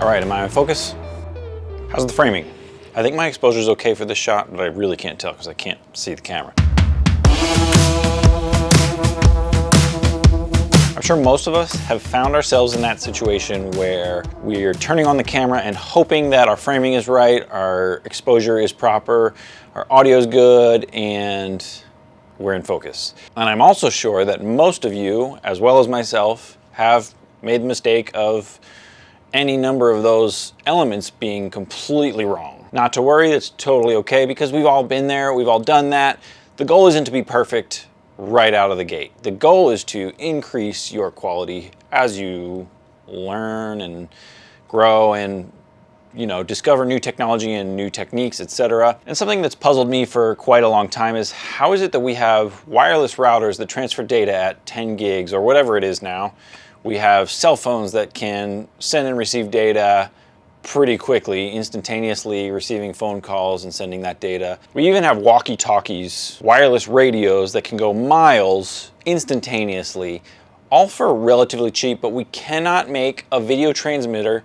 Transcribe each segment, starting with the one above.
All right, am I in focus? How's the framing? I think my exposure is okay for this shot, but I really can't tell because I can't see the camera. I'm sure most of us have found ourselves in that situation where we're turning on the camera and hoping that our framing is right, our exposure is proper, our audio is good, and we're in focus. And I'm also sure that most of you, as well as myself, have made the mistake of any number of those elements being completely wrong. Not to worry, it's totally okay because we've all been there, we've all done that. The goal isn't to be perfect right out of the gate. The goal is to increase your quality as you learn and grow and discover new technology and new techniques, etc. And something that's puzzled me for quite a long time is how is it that we have wireless routers that transfer data at 10 gigs or whatever it is now. We have cell phones that can send and receive data pretty quickly, instantaneously receiving phone calls and sending that data. We even have walkie-talkies, wireless radios that can go miles instantaneously, all for relatively cheap, but we cannot make a video transmitter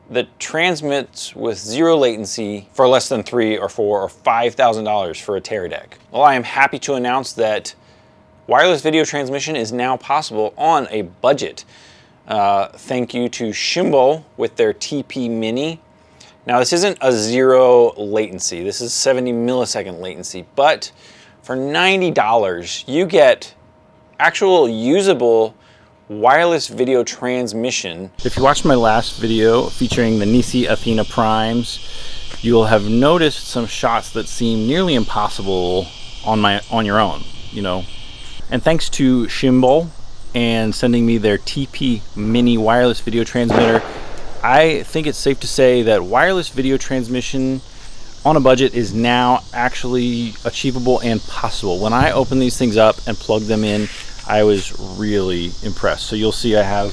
that transmits with zero latency for less than $3,000 or $4,000 or $5,000 for a Teradek. Well, I am happy to announce that wireless video transmission is now possible on a budget. Thank you to Shimbol with their TP Mini. Now this isn't a zero latency, this is 70 millisecond latency, but for $90 you get actual usable wireless video transmission. If you watched my last video featuring the Nisi Athena primes, you'll have noticed some shots that seem nearly impossible on your own, And thanks to Shimbol and sending me their TP Mini wireless video transmitter, I think it's safe to say that wireless video transmission on a budget is now actually achievable and possible. When I open these things up and plug them in, I was really impressed. So you'll see I have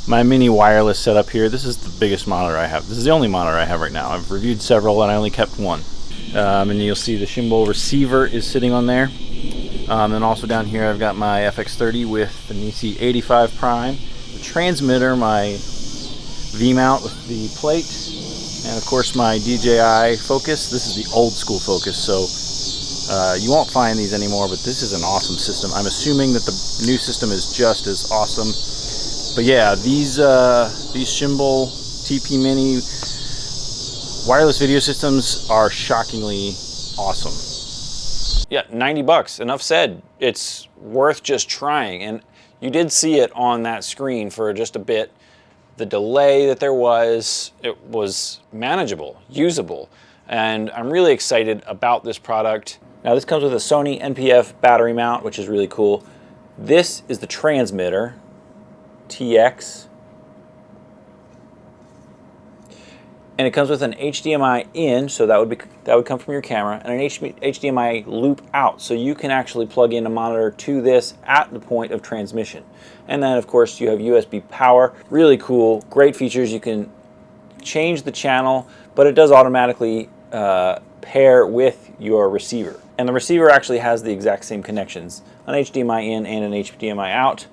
my mini wireless setup here. This is the biggest monitor I have. This is the only monitor I have right now. I've reviewed several and I only kept one. And you'll see the Shimbol receiver is sitting on there. And also down here I've got my FX30 with the Nisi 85 prime, the transmitter, my V-mount with the plate, and of course my DJI focus. This is the old school focus, so you won't find these anymore, but this is an awesome system. I'm assuming that the new system is just as awesome. But yeah, these Shimbol TP Mini wireless video systems are shockingly awesome. Yeah, 90 bucks, enough said. It's worth just trying. And you did see it on that screen for just a bit. The delay that there was, it was manageable, usable. And I'm really excited about this product. Now this comes with a Sony NPF battery mount, which is really cool. This is the transmitter, TX. And it comes with an HDMI in, so that would come from your camera, and an HDMI loop out, so you can actually plug in a monitor to this at the point of transmission. And then of course you have USB power. Really cool, great features. You can change the channel, but it does automatically pair with your receiver. And the receiver actually has the exact same connections, an HDMI in and an HDMI out,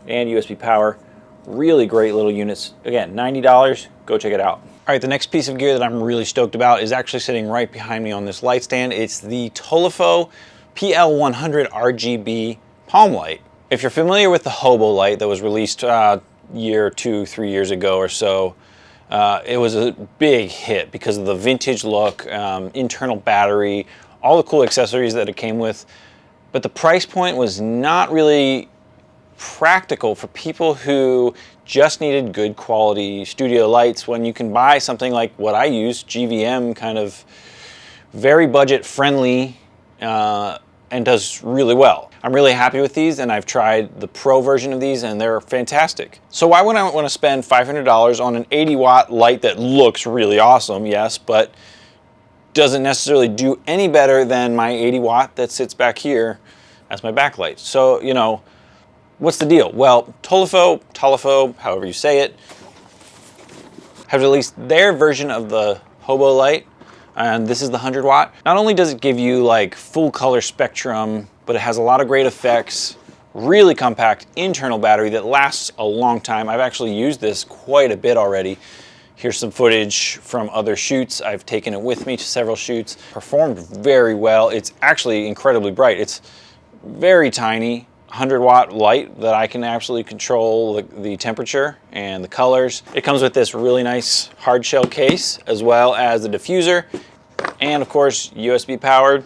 and USB power. Really great little units. Again, $90, go check it out. All right, the next piece of gear that I'm really stoked about is actually sitting right behind me on this light stand. It's the Tolifo PL100 RGB palm light. If you're familiar with the Hobo light that was released a year, 2, 3 years ago or so, it was a big hit because of the vintage look, internal battery, all the cool accessories that it came with. But the price point was not really practical for people who just needed good quality studio lights when you can buy something like what I use, GVM, kind of very budget friendly and does really well. I'm really happy with these, and I've tried the Pro version of these and they're fantastic. So why would I want to spend $500 on an 80 watt light that looks really awesome, yes, but doesn't necessarily do any better than my 80 watt that sits back here as my backlight? So, what's the deal? Well, Tolifo, however you say it, has released their version of the Hobo light, and this is the 100 watt. Not only does it give you like full color spectrum, but it has a lot of great effects, really compact internal battery that lasts a long time. I've actually used this quite a bit already. Here's some footage from other shoots. I've taken it with me to several shoots. Performed very well. It's actually incredibly bright. It's very tiny, 100-watt light that I can absolutely control the temperature and the colors. It comes with this really nice hard shell case, as well as the diffuser, and of course, USB powered.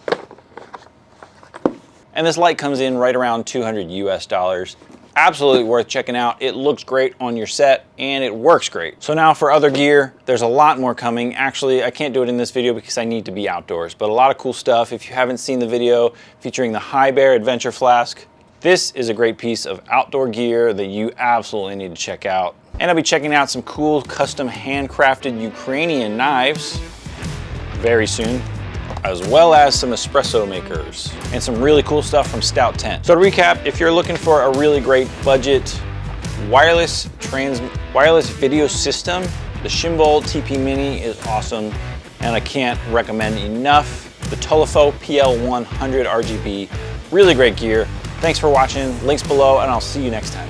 And this light comes in right around $200 US. Absolutely worth checking out. It looks great on your set and it works great. So now for other gear, there's a lot more coming. Actually, I can't do it in this video because I need to be outdoors, but a lot of cool stuff. If you haven't seen the video featuring the High Bear Adventure Flask, this is a great piece of outdoor gear that you absolutely need to check out. And I'll be checking out some cool custom handcrafted Ukrainian knives very soon, as well as some espresso makers and some really cool stuff from Stout Tent. So to recap, if you're looking for a really great budget wireless video system, the Shimbol TP Mini is awesome, and I can't recommend enough the Tolifo PL100 RGB. Really great gear. Thanks for watching, links below, and I'll see you next time.